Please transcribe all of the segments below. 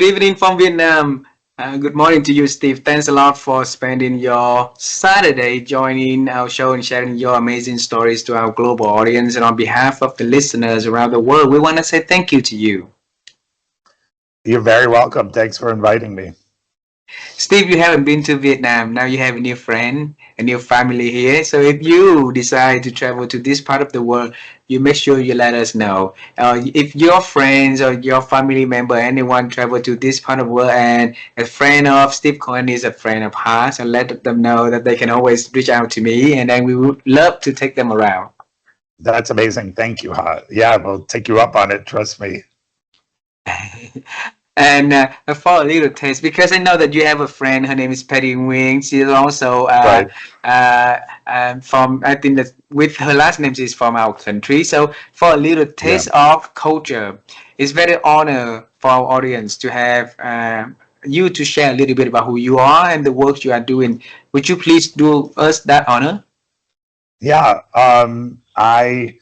evening from Vietnam. Good morning to you, Steve. Thanks a lot for spending your Saturday joining our show and sharing your amazing stories to our global audience. And on behalf of the listeners around the world, we want to say thank you to you. You're very welcome. Thanks for inviting me. Steve, you haven't been to Vietnam. Now you have a new friend, a new family here. So if you decide to travel to this part of the world, you make sure you let us know. If your friends or your family member, anyone travel to this part of the world and a friend of Steve Cohen is a friend of ours, and let them know that they can always reach out to me and then we would love to take them around. That's amazing. Thank you, Ha. Yeah, we'll take you up on it. Trust me. And for a little taste, because I know that you have a friend, her name is Patty Nguyen. She's also Right. from, I think that with her last name is from our country. So for a little Yeah. taste of culture, it's very honor for our audience to have you to share a little bit about who you are and the work you are doing. Would you please do us that honor? Yeah. Um, I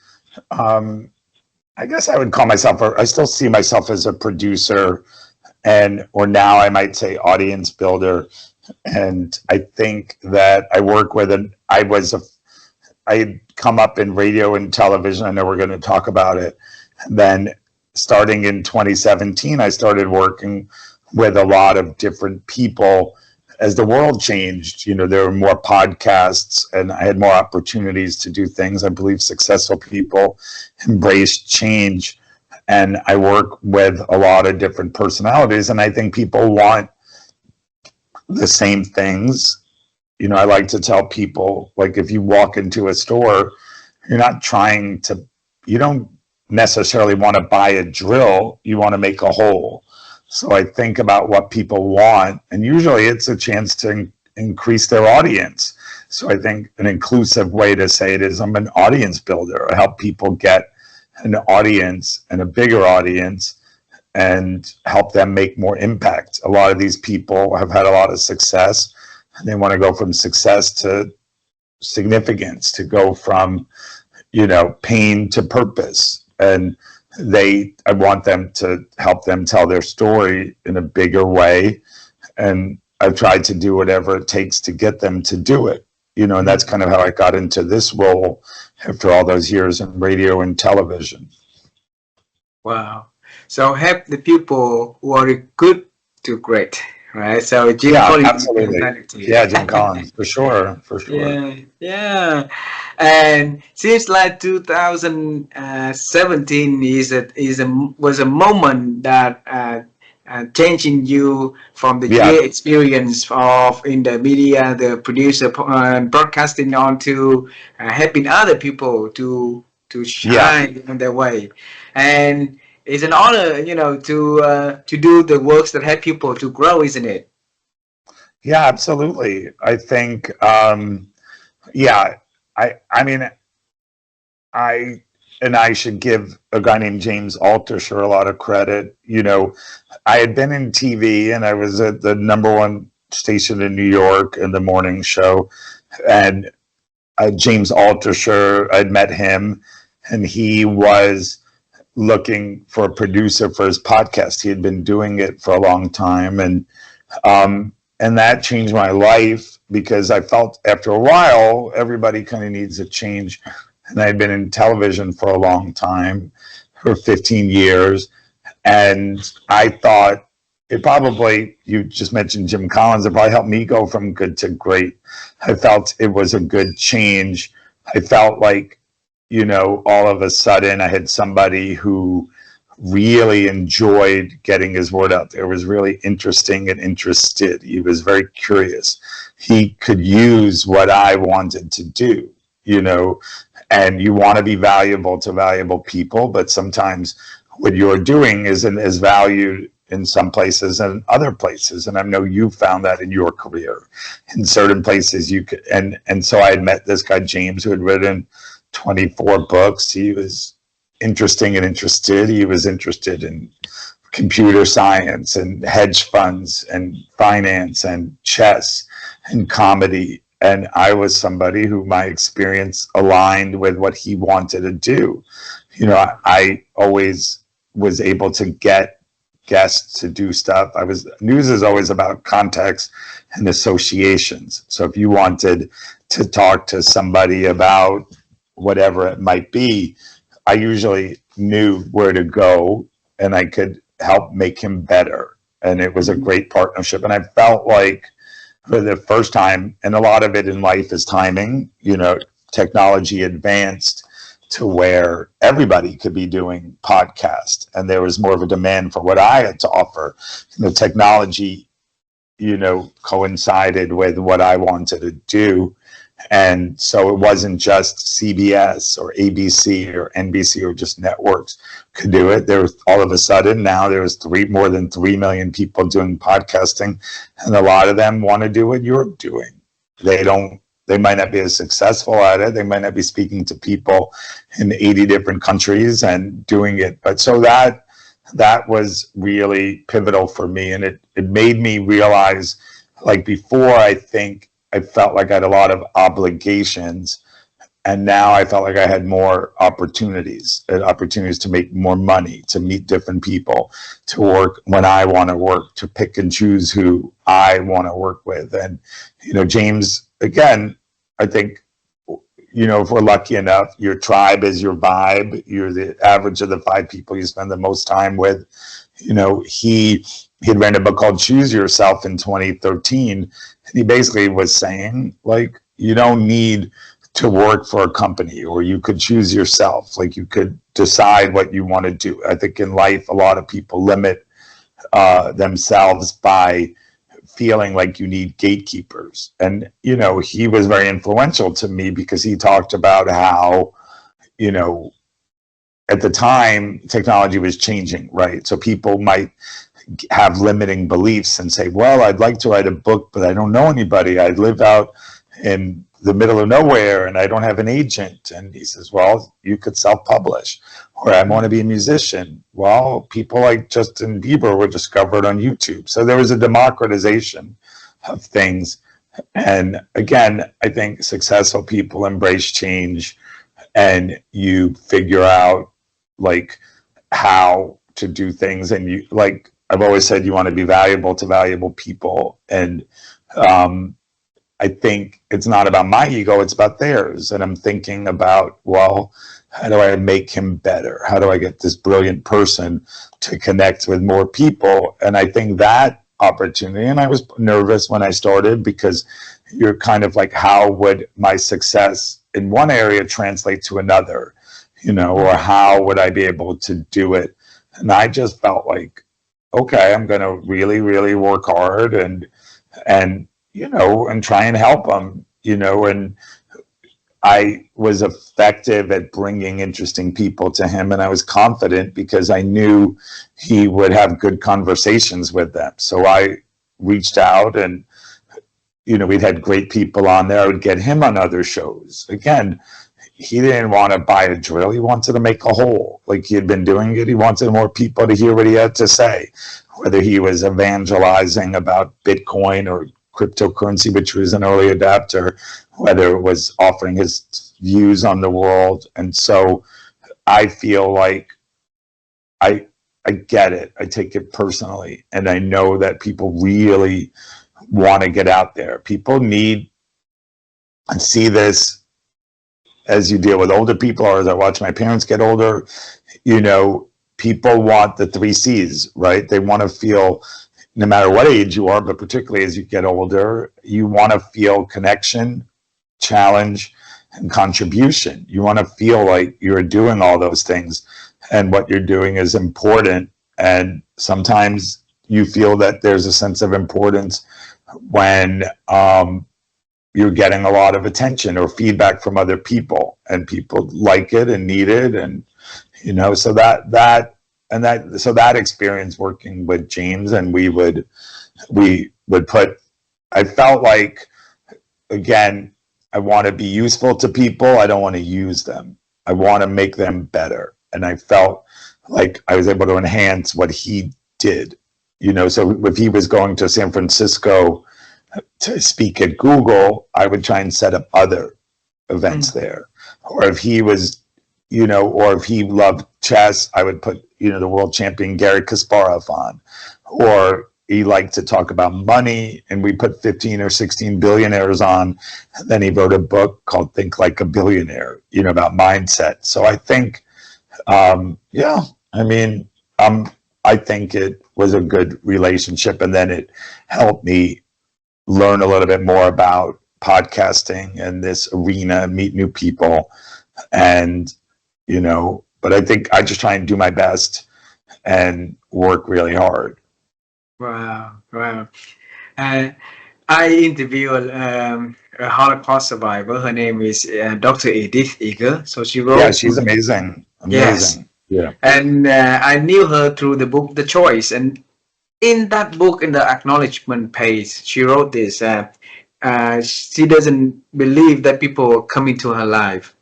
guess I would call myself, I still see myself as a producer or now I might say audience builder. And I think that I work with I had come up in radio and television. I know we're going to talk about it. Then starting in 2017, I started working with a lot of different people as the world changed. There were more podcasts and I had more opportunities to do things. I believe successful people embrace change. And I work with a lot of different personalities. And I think people want the same things. I like to tell people, like, if you walk into a store, you don't necessarily want to buy a drill, you want to make a hole. So I think about what people want, and usually it's a chance to increase their audience. So I think an inclusive way to say it is I'm an audience builder. I help people get an audience and a bigger audience and help them make more impact. A lot of these people have had a lot of success, and they want to go from success to significance, to go from pain to purpose. And I want them to help them tell their story in a bigger way. And I've tried to do whatever it takes to get them to do it. And that's kind of how I got into this role after all those years in radio and television. Wow. So help the people who are good to great, right? So Jim Yeah, Collins absolutely. mentality. Yeah, Jim Collins, for sure, for sure. Yeah, yeah. And seems like 2017 was a moment that changing you from the Yeah, year experience of in the media, the producer, broadcasting on to helping other people to yeah, shine in their way. And it's an honor, to do the works that help people to grow, isn't it? yeah, absolutely. I think, yeah, I mean, I I should give a guy named James Altucher a lot of credit. I had been in TV and I was at the #1 station in New York in the morning show, and James Altucher, I'd met him, and he was looking for a producer for his podcast. He had been doing it for a long time, and that changed my life because I felt after a while everybody kind of needs a change. And I had been in television for a long time, for 15 years, and I thought you just mentioned Jim Collins, it probably helped me go from good to great. I felt it was a good change. I felt like, all of a sudden I had somebody who really enjoyed getting his word out there, was really interesting and interested. He was very curious. He could use what I wanted to do, and you want to be valuable to valuable people, but sometimes what you're doing isn't as valued in some places and other places. And I know you found that in your career. In certain places you could, and so I had met this guy, James, who had written 24 books. He was interesting and interested. He was interested in computer science and hedge funds and finance and chess and comedy. And I was somebody who my experience aligned with what he wanted to do. I always was able to get guests to do stuff. News is always about context and associations. So if you wanted to talk to somebody about whatever it might be, I usually knew where to go and I could help make him better. And it was a great partnership. And I felt like for the first time, and a lot of it in life is timing, technology advanced to where everybody could be doing podcasts, and there was more of a demand for what I had to offer. Technology, coincided with what I wanted to do. And so it wasn't just CBS or ABC or NBC or just networks could do it. There was all of a sudden now there was more than 3 million people doing podcasting, and a lot of them want to do what you're doing. They might not be as successful at it. They might not be speaking to people in 80 different countries and doing it. But so that was really pivotal for me. And it made me realize, like before, I think I felt like I had a lot of obligations. And now I felt like I had more opportunities to make more money, to meet different people, to work when I want to work, to pick and choose who I want to work with. And, James, again, I think, if we're lucky enough, your tribe is your vibe. You're the average of the 5 people you spend the most time with. He had written a book called Choose Yourself in 2013. And he basically was saying, like, you don't need to work for a company, or you could choose yourself. Like, you could decide what you want to do. I think in life, a lot of people limit themselves by feeling like you need gatekeepers. And, he was very influential to me because he talked about how, at the time, technology was changing, right? So people might have limiting beliefs and say, well, I'd like to write a book, but I don't know anybody. I live out in the middle of nowhere and I don't have an agent. And he says, well, you could self-publish. Or I want to be a musician. Well, people like Justin Bieber were discovered on YouTube. So there was a democratization of things. And again, I think successful people embrace change, and you figure out like how to do things. And you, like I've always said, you want to be valuable to valuable people. And I think it's not about my ego, it's about theirs. And I'm thinking about, well, how do I make him better? How do I get this brilliant person to connect with more people? And I think that opportunity, and I was nervous when I started because you're kind of like, how would my success in one area translate to another, or how would I be able to do it? And I just felt like, okay, I'm going to really, really work hard and try and help them, and I was effective at bringing interesting people to him, and I was confident because I knew he would have good conversations with them. So I reached out, and we'd had great people on there. I would get him on other shows. Again, he didn't want to buy a drill. He wanted to make a hole. Like he had been doing it. He wanted more people to hear what he had to say, whether he was evangelizing about Bitcoin or cryptocurrency, which was an early adapter, whether it was offering his views on the world. And so I feel like I get it. I take it personally. And I know that people really want to get out there. People need, and see this as you deal with older people, or as I watch my parents get older, people want the 3 C's, right? They want to feel, no matter what age you are, but particularly as you get older, you want to feel connection, challenge, and contribution. You want to feel like you're doing all those things and what you're doing is important. And sometimes you feel that there's a sense of importance when you're getting a lot of attention or feedback from other people, and people like it and need it. And, so that experience working with James, and we would put, I felt like, again, I want to be useful to people. I don't want to use them. I want to make them better. And I felt like I was able to enhance what he did, so if he was going to San Francisco to speak at Google, I would try and set up other events there. Or if he was, you know, or if he loved chess, I would put, you know, the world champion Garry Kasparov on. Or he liked to talk about money, and we put 15 or 16 billionaires on. And then he wrote a book called Think Like a Billionaire, you know, about mindset. So I think, yeah, I mean, I think it was a good relationship, and then it helped me learn a little bit more about podcasting and this arena, meet new people, and you know. But I think I just try and do my best and work really hard. Wow, wow. Uh, I interviewed a Holocaust survivor. Her name is Dr. Edith Eger. So she Yeah, wrote, she's amazing, yes, amazing. Yeah, and I knew her through the book The Choice. And in that book, in the acknowledgement page, she wrote this. She doesn't believe that people come into her life.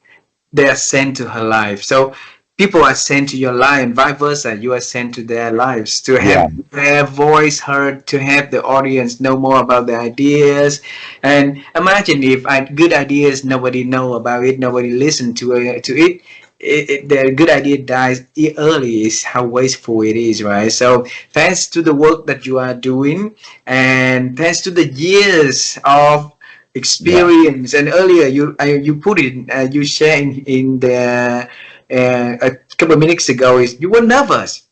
They are sent to her life. So people are sent to your life, and vice versa. You are sent to their lives to yeah, have their voice heard, to have the audience know more about the ideas. And imagine if good ideas, nobody know about it, nobody listen to it. The good idea dies early. Is how wasteful it is, right? So thanks to the work that you are doing, and thanks to the years of yeah. experience. And earlier you put it, you share in the a couple of minutes ago, is you were nervous,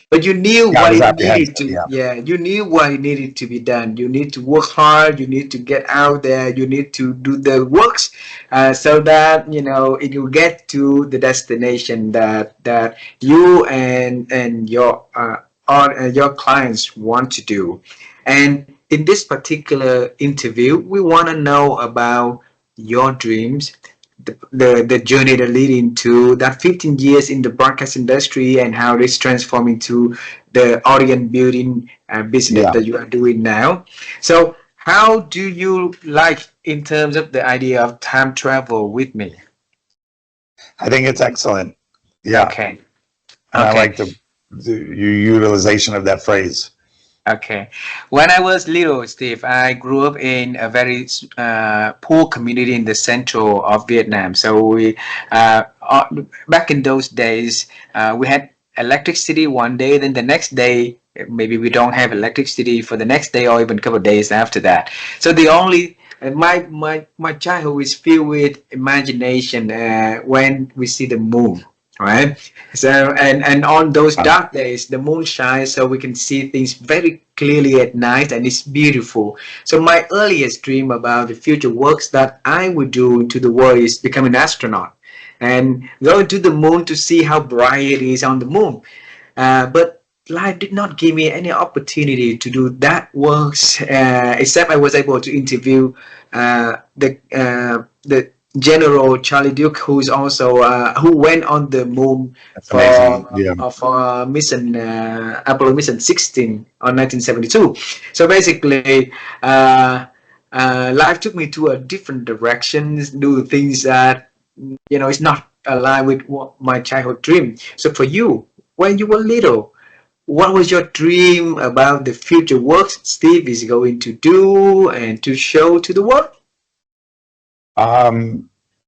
but you knew Yeah, I what was it needed apprehensive. to, Yeah, yeah, you knew what it needed to be done. You need to work hard, you need to get out there, you need to do the works, so that you know it will get to the destination that you and your clients want to do. And in this particular interview, we want to know about your dreams, the journey that lead into that 15 years in the broadcast industry, and how it's transformed into the audience building business yeah. that you are doing now. So how do you like in terms of the idea of time travel with me? I think it's excellent. Yeah, Okay. and I Okay. like the utilization of that phrase. Okay. When I was little, Steve, I grew up in a very poor community in the central of Vietnam. So back in those days, we had electricity one day, then the next day, maybe we don't have electricity for the next day or even a couple of days after that. So the only my childhood is filled with imagination when we see the moon, right? So and on those Uh, dark days, the moon shines, so we can see things very clearly at night, and it's beautiful. So my earliest dream about the future works that I would do into the world is become an astronaut and go to the moon to see how bright it is on the moon. But life did not give me any opportunity to do that works, except I was able to interview the General Charlie Duke, who's also who went on the moon that's amazing. for Yeah. mission Apollo mission 16 on 1972. So basically, life took me to a different direction, do things that it's not aligned with what my childhood dream. So for you, when you were little, what was your dream about the future works Steve is going to do and to show to the world?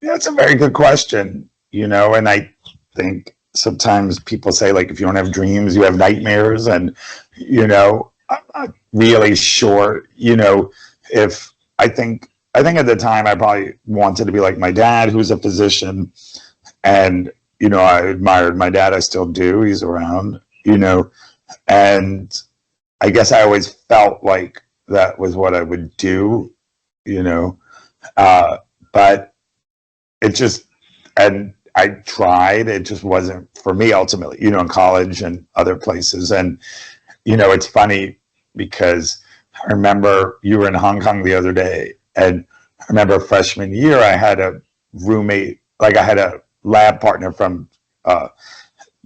Yeah, it's a very good question, you know, and I think sometimes people say, like, if you don't have dreams, you have nightmares. And, you know, I'm not really sure, you know, if I think at the time I probably wanted to be like my dad, who's a physician. And, you know, I admired my dad. I still do. He's around, you know, and I guess I always felt like that was what I would do, you know, uh, but it just, and I tried, it just wasn't for me ultimately, you know, in college and other places. And, you know, it's funny because I remember you were in Hong Kong the other day, and I remember freshman year, I had a roommate, like I had a lab partner from,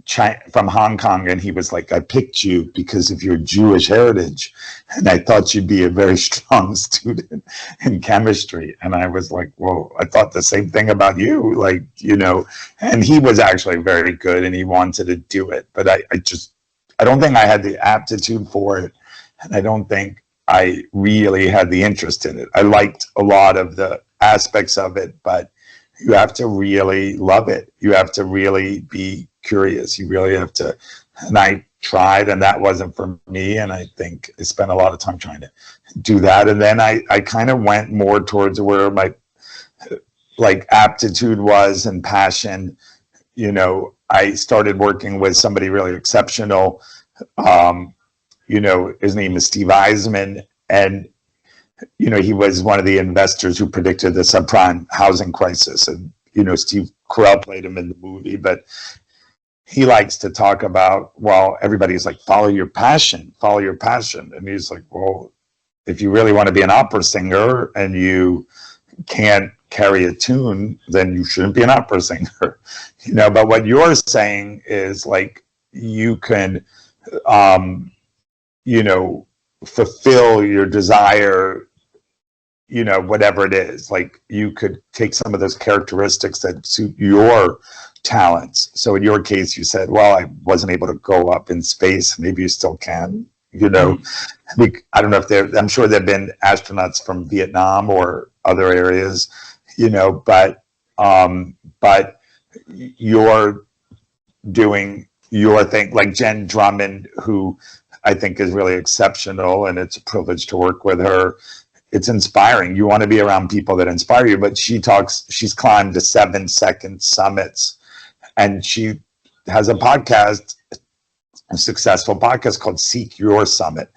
China, from Hong Kong, and he was like, I picked you because of your Jewish heritage, and I thought you'd be a very strong student in chemistry. And I was like, well, I thought the same thing about you, like, you know. And he was actually very good, and he wanted to do it, but I don't think I had the aptitude for it, and I don't think I really had the interest in it. I liked a lot of the aspects of it, but you have to really love it. You have to really be curious. You really have to, and I tried, and that wasn't for me. And I think I spent a lot of time trying to do that. And then I kind of went more towards where my like aptitude was and passion. You know, I started working with somebody really exceptional. Um, you know, his name is Steve Eisman, and you know, he was one of the investors who predicted the subprime housing crisis. And you know, Steve Carell played him in the movie, but he likes to talk about, well, everybody's like, follow your passion, follow your passion. And he's like, well, if you really want to be an opera singer and you can't carry a tune, then you shouldn't be an opera singer. You know, but what you're saying is like, you can, you know, fulfill your desire, you know, whatever it is. Like you could take some of those characteristics that suit your talents. So in your case, you said, well, I wasn't able to go up in space. Maybe you still can, you know. I don't know if I'm sure there have been astronauts from Vietnam or other areas, you know, but you're doing your thing, like Jen Drummond, who I think is really exceptional, and it's a privilege to work with her. It's inspiring. You want to be around people that inspire you, but she's climbed to 7-second summits, and she has a podcast, a successful podcast called Seek Your Summit.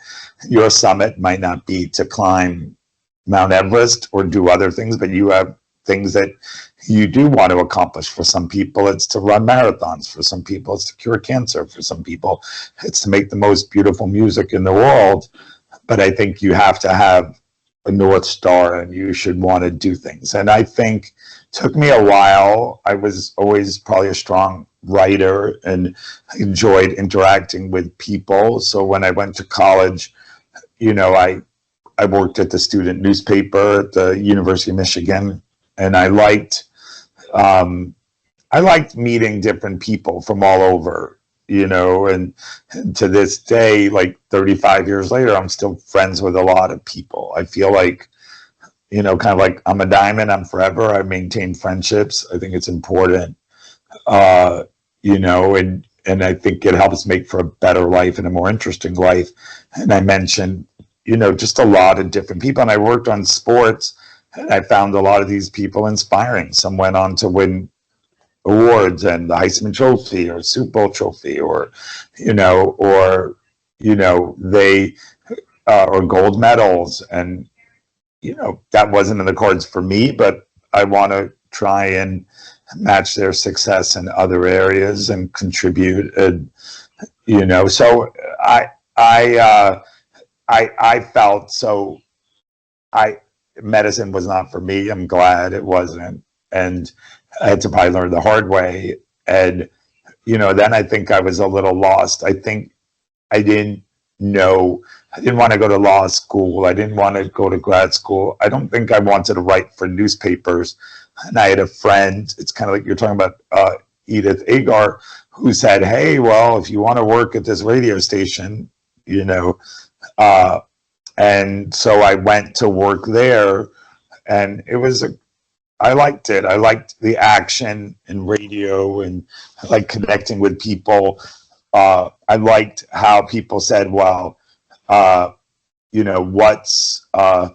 Your summit might not be to climb Mount Everest or do other things, but you have things that you do want to accomplish. For some people, it's to run marathons. For some people, it's to cure cancer. For some people, it's to make the most beautiful music in the world. But I think you have to have a North Star, and you should want to do things. And I think it took me a while. I was always probably a strong writer and enjoyed interacting with people. So when I went to college, you know, I worked at the student newspaper at the University of Michigan, and I liked meeting different people from all over, you know, and to this day, like 35 years later, I'm still friends with a lot of people. I feel like, you know, kind of like I'm a diamond, I'm forever. I maintain friendships. I think it's important, you know, and I think it helps make for a better life and a more interesting life. And I mentioned, you know, just a lot of different people. And I worked on sports, and I found a lot of these people inspiring. Some went on to win awards and the Heisman Trophy or Super Bowl trophy, or they or gold medals. And you know, that wasn't in the cards for me, but I want to try and match their success in other areas and contribute. And you know, so I felt so. Medicine was not for me. I'm glad it wasn't, and I had to probably learn the hard way. And you know, then I think I was a little lost. I think I didn't want to go to law school. I didn't want to go to grad school. I don't think I wanted to write for newspapers. And I had a friend, it's kind of like you're talking about Edith Agar, who said, hey, well, if you want to work at this radio station, you know, and so I went to work there, and I liked it. I liked the action in radio, and I liked connecting with people. I liked how people said, well, you know, what's the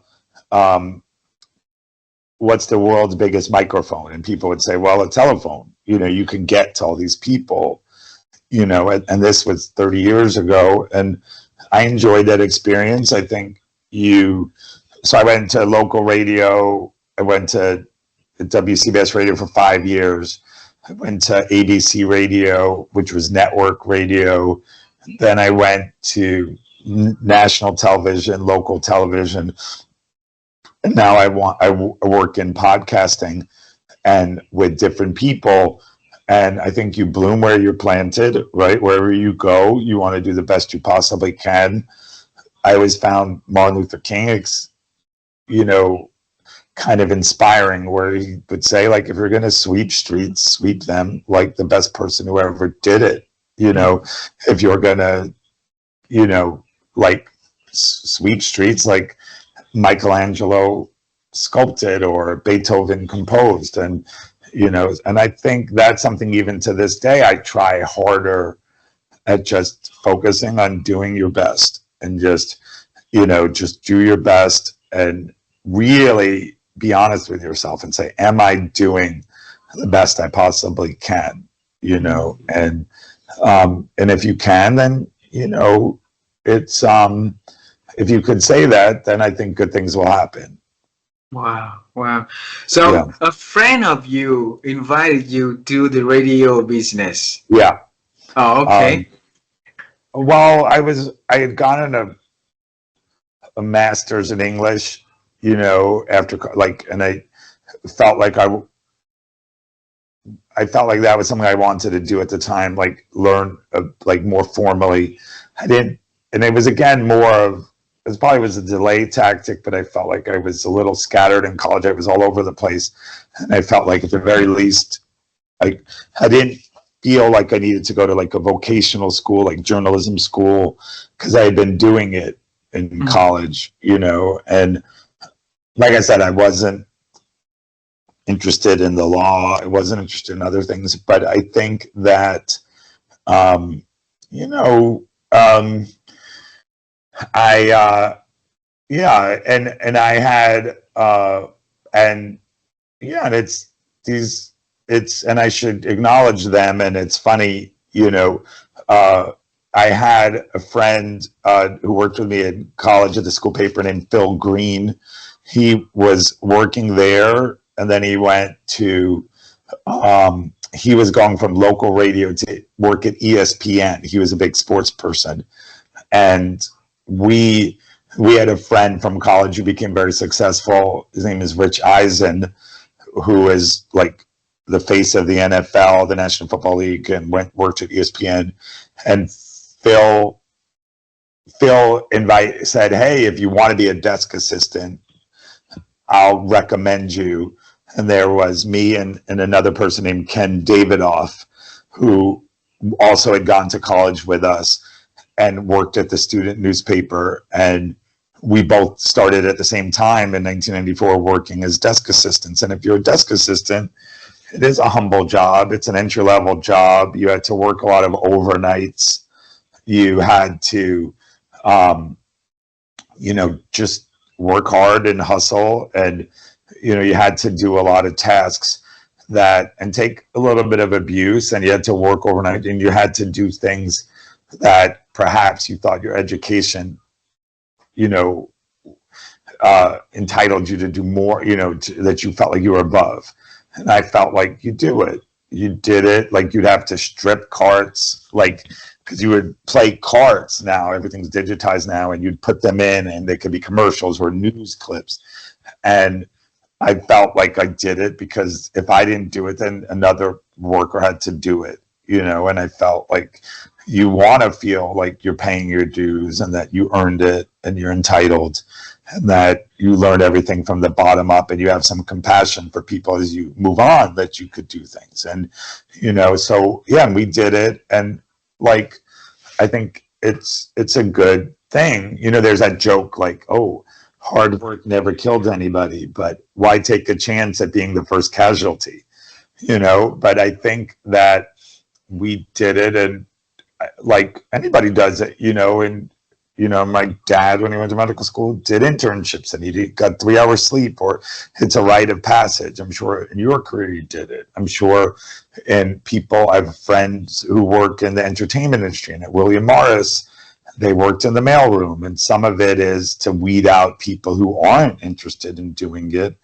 world's biggest microphone? And people would say, well, a telephone. You know, you can get to all these people, you know, and this was 30 years ago. And I enjoyed that experience. I think so I went to local radio. I went to WCBS radio for 5 years. I went to ABC radio, which was network radio. Then I went to national television, local television. And now I work in podcasting and with different people. And I think you bloom where you're planted, right? Wherever you go, you want to do the best you possibly can. I always found Martin Luther King, you know, kind of inspiring, where he would say, like, if you're going to sweep streets, sweep them like the best person who ever did it. You know, if you're going to, you know, like sweep streets like Michelangelo sculpted or Beethoven composed. And And I think that's something even to this day I try harder at, just focusing on doing your best, and just do your best, and really be honest with yourself and say, am I doing the best I possibly can? And if you can, then it's if you could say that, then I think good things will happen. Wow, wow. Yeah. So a friend of you invited you to the radio business. Yeah. Oh, Um, okay. well, I had gotten a master's in English, after and felt like I felt like that was something I wanted to do at the time, like learn like more formally. I didn't, and it was again more of, it probably was a delay tactic, but I felt like I was a little scattered in college. I was all over the place, and I felt like at the very least, I didn't feel like I needed to go to like a vocational school, like journalism school, because I had been doing it in college, and like I said, I wasn't interested in the law. I wasn't interested in other things, but I think that, you know, um, yeah, and I had, and yeah, and it's these, and I should acknowledge them. And it's funny, I had a friend who worked with me in college at the school paper named Phil Green. He was working there, and then he went to, he was going from local radio to work at ESPN. He was a big sports person. And we had a friend from college who became very successful. His name is Rich Eisen, who is like the face of the NFL, the National Football League, and worked at ESPN. And Phil said, "Hey, if you want to be a desk assistant, I'll recommend you." And there was me and another person named Ken Davidoff, who also had gone to college with us and worked at the student newspaper. And we both started at the same time in 1994 working as desk assistants. And if you're a desk assistant, it is a humble job. It's an entry-level job. You had to work a lot of overnights. You had to, just work hard and hustle. And, you had to do a lot of tasks and take a little bit of abuse, and you had to work overnight, and you had to do things that perhaps you thought your education, entitled you to do more, that you felt like you were above. And I felt like you did it. Like you'd have to strip carts, like, because you would play carts now, everything's digitized now, and you'd put them in and they could be commercials or news clips. And I felt like I did it because if I didn't do it, then another worker had to do it, and I felt like you want to feel like you're paying your dues and that you earned it and you're entitled, and that you learned everything from the bottom up, and you have some compassion for people as you move on, that you could do things. And, so yeah, and we did it. And like, I think it's a good thing. There's that joke like, oh, hard work never killed anybody, but why take a chance at being the first casualty? But I think that we did it, and like anybody does it, and my dad, when he went to medical school, did internships, and he got 3 hours sleep, or it's a rite of passage. I'm sure in your career you did it. I'm sure in people, I have friends who work in the entertainment industry, and at William Morris, they worked in the mailroom, and some of it is to weed out people who aren't interested in doing it,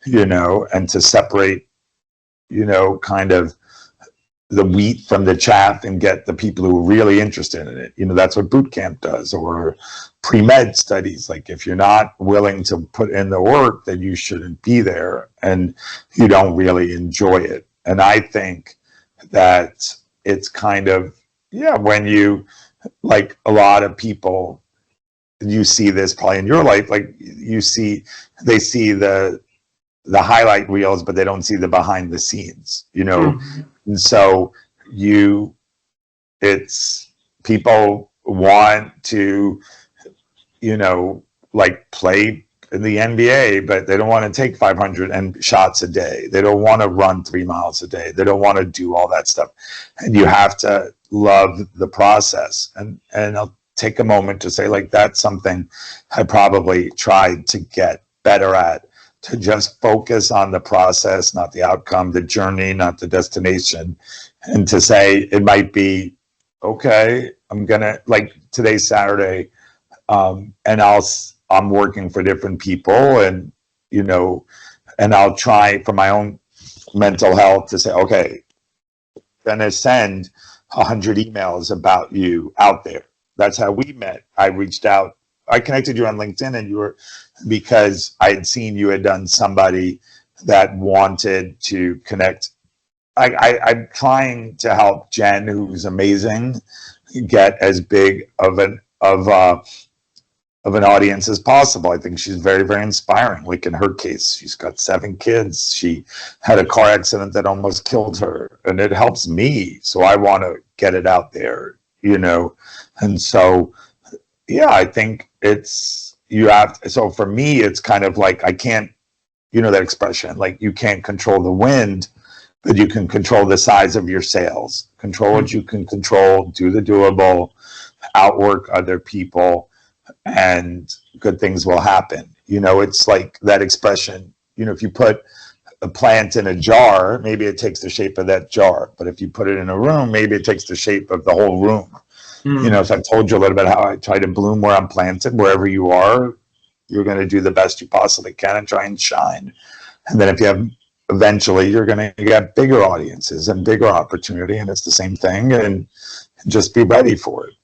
and to separate, kind of the wheat from the chaff, and get the people who are really interested in it. That's what boot camp does, or pre-med studies. Like, if you're not willing to put in the work, then you shouldn't be there, and you don't really enjoy it. And I think that it's kind of, yeah, when you, like a lot of people, you see this probably in your life, like they see the highlight reels, but they don't see the behind the scenes, And so it's people want to, like play in the NBA, but they don't want to take 500 and shots a day. They don't want to run 3 miles a day. They don't want to do all that stuff. And you have to love the process. And I'll take a moment to say, like, that's something I probably tried to get better at, to just focus on the process, not the outcome, the journey, not the destination. And to say it might be, okay, I'm gonna, like, today's Saturday, and I'm working for different people, and you know, and I'll try for my own mental health to say, okay, gonna send 100 emails about you out there. That's how we met. I reached out, I connected you on LinkedIn, and you were, because I had seen you had done somebody that wanted to connect. I'm trying to help Jen, who's amazing, get as big of an audience as possible. I think she's very, very inspiring. Like in her case, she's got 7 kids. She had a car accident that almost killed her, and it helps me. So I want to get it out there, you know? And so, yeah, I think it's, you have to, so for me, it's kind of like, I can't, you know, that expression, like, you can't control the wind, but you can control the size of your sails. Control what you can control, do the doable, outwork other people, and good things will happen. You know, it's like that expression, you know, if you put a plant in a jar, maybe it takes the shape of that jar. But if you put it in a room, maybe it takes the shape of the whole room. You know, so I've told you a little bit how I try to bloom where I'm planted. Wherever you are, you're going to do the best you possibly can and try and shine. And then if you have, eventually you're going to get bigger audiences and bigger opportunity, and it's the same thing, and just be ready for it.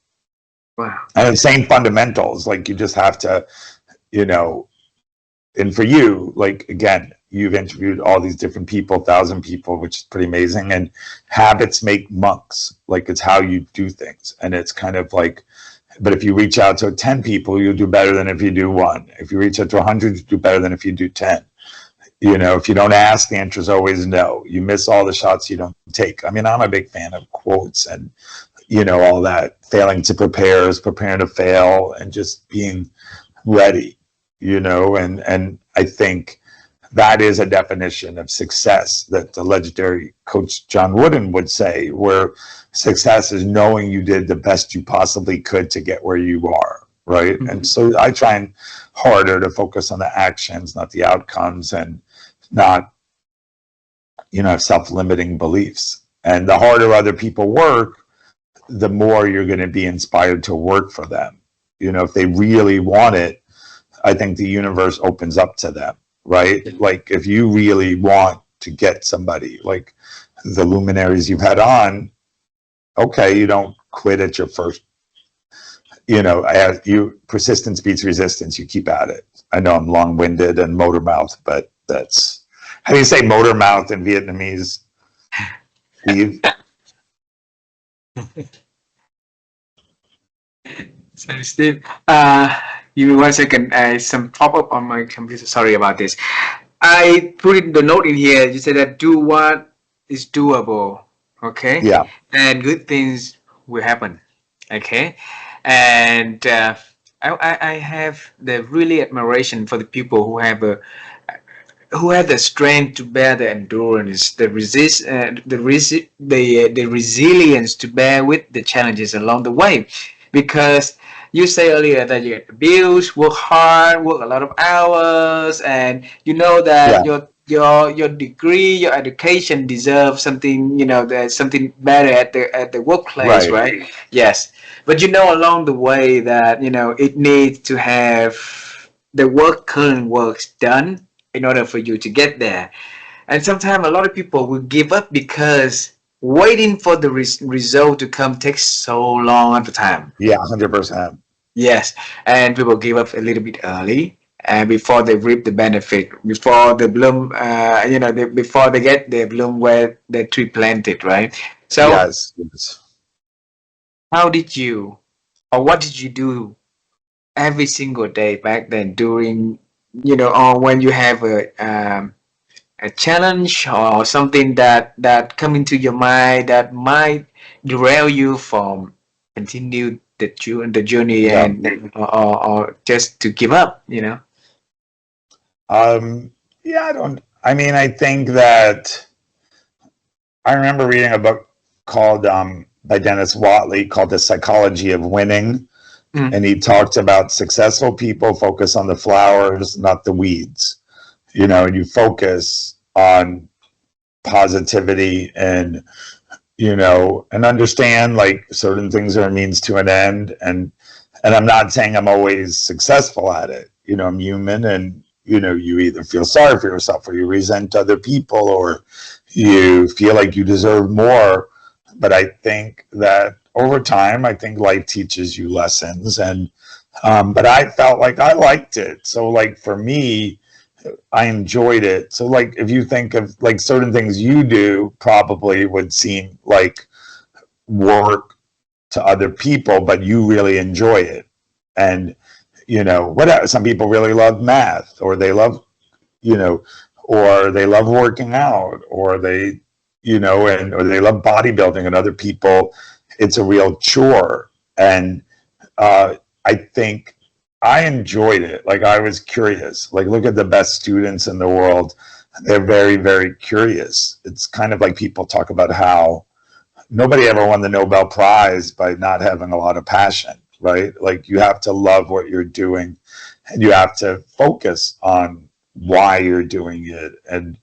Wow. And the same fundamentals, like, you just have to, you know, and for you, like, again, you've interviewed all these different people, 1,000 people, which is pretty amazing. And habits make monks. Like, it's how you do things. And it's kind of like, but if you reach out to 10 people, you'll do better than if you do 1. If you reach out to 100, you do better than if you do 10. You know, if you don't ask, the answer is always no. You miss all the shots you don't take. I mean, I'm a big fan of quotes and, you know, all that. Failing to prepare is preparing to fail, and just being ready, you know, and I think that is a definition of success that the legendary coach John Wooden would say, where success is knowing you did the best you possibly could to get where you are, right? And so I try and harder to focus on the actions, not the outcomes, and not, you know, self-limiting beliefs. And the harder other people work, the more you're going to be inspired to work for them. You know, if they really want it, I think the universe opens up to them, right? Like, if you really want to get somebody, like the luminaries you've had on, okay, you don't quit at your first, you know, persistence beats resistance. You keep at it. I know I'm long-winded and motor mouth, but that's, how do you say motor mouth in Vietnamese, Steve? So Steve, give me 1 second. Some pop-up on my computer. Sorry about this. I put in the note in here. You said that do what is doable. Okay. Yeah. And good things will happen. Okay. And I have the really admiration for the people who have the strength to bear the endurance, the resilience to bear with the challenges along the way. Because you say earlier that you get abused, work hard, work a lot of hours, and you know that your degree, your education deserves something. You know, there's something better at the workplace, right? Yes, but you know along the way that, you know, it needs to have the current works done in order for you to get there. And sometimes a lot of people will give up because waiting for the result to come takes so long at the time. Yeah, 100%. Yes, and people give up a little bit early, and before they reap the benefit, before the bloom, you know, before they get the bloom where the tree planted, right? So, yes. how did you, or what did you do every single day back then during, you know, or when you have a challenge or something that come into your mind that might derail you from continue the journey, and or just to give up, you know? Yeah, I mean, I think that I remember reading a book called, by Dennis Watley, called The Psychology of Winning. Mm. And he talked about successful people focus on the flowers, not the weeds. And you focus on positivity and understand like certain things are a means to an end. And I'm not saying I'm always successful at it. I'm human, and you either feel sorry for yourself or you resent other people or you feel like you deserve more. But I think that over time, I think life teaches you lessons. And but I felt like I liked it. So like for me, I enjoyed it. So like if you think of like certain things you do probably would seem like work to other people, but you really enjoy it. And what some people really love math, or they love, you know, or they love working out, or they, or they love bodybuilding, and other people, it's a real chore. And uh, I think I enjoyed it. Like I was curious. Like look at the best students in the world. They're very, very curious. It's kind of like people talk about how nobody ever won the Nobel Prize by not having a lot of passion, right? Like you have to love what you're doing, and you have to focus on why you're doing it and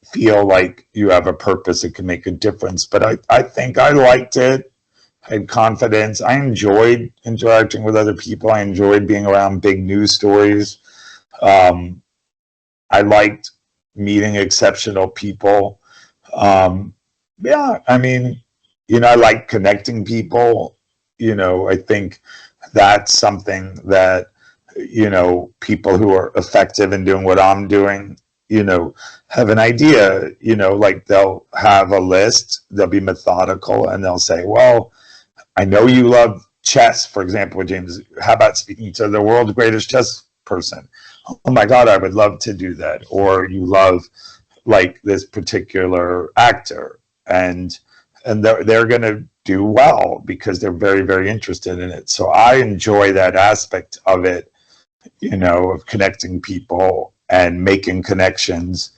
feel like you have a purpose that can make a difference. But I think I liked it. I had confidence. I enjoyed interacting with other people. I enjoyed being around big news stories. Um, I liked meeting exceptional people. Yeah, I mean, I like connecting people. I think that's something that, people who are effective in doing what I'm doing, have an idea, like they'll have a list, they'll be methodical, and they'll say, well, I know you love chess, for example, with James. How about speaking to the world's greatest chess person? Oh my God, I would love to do that. Or you love like this particular actor, and they're going to do well because they're very, very interested in it. So I enjoy that aspect of it, of connecting people and making connections,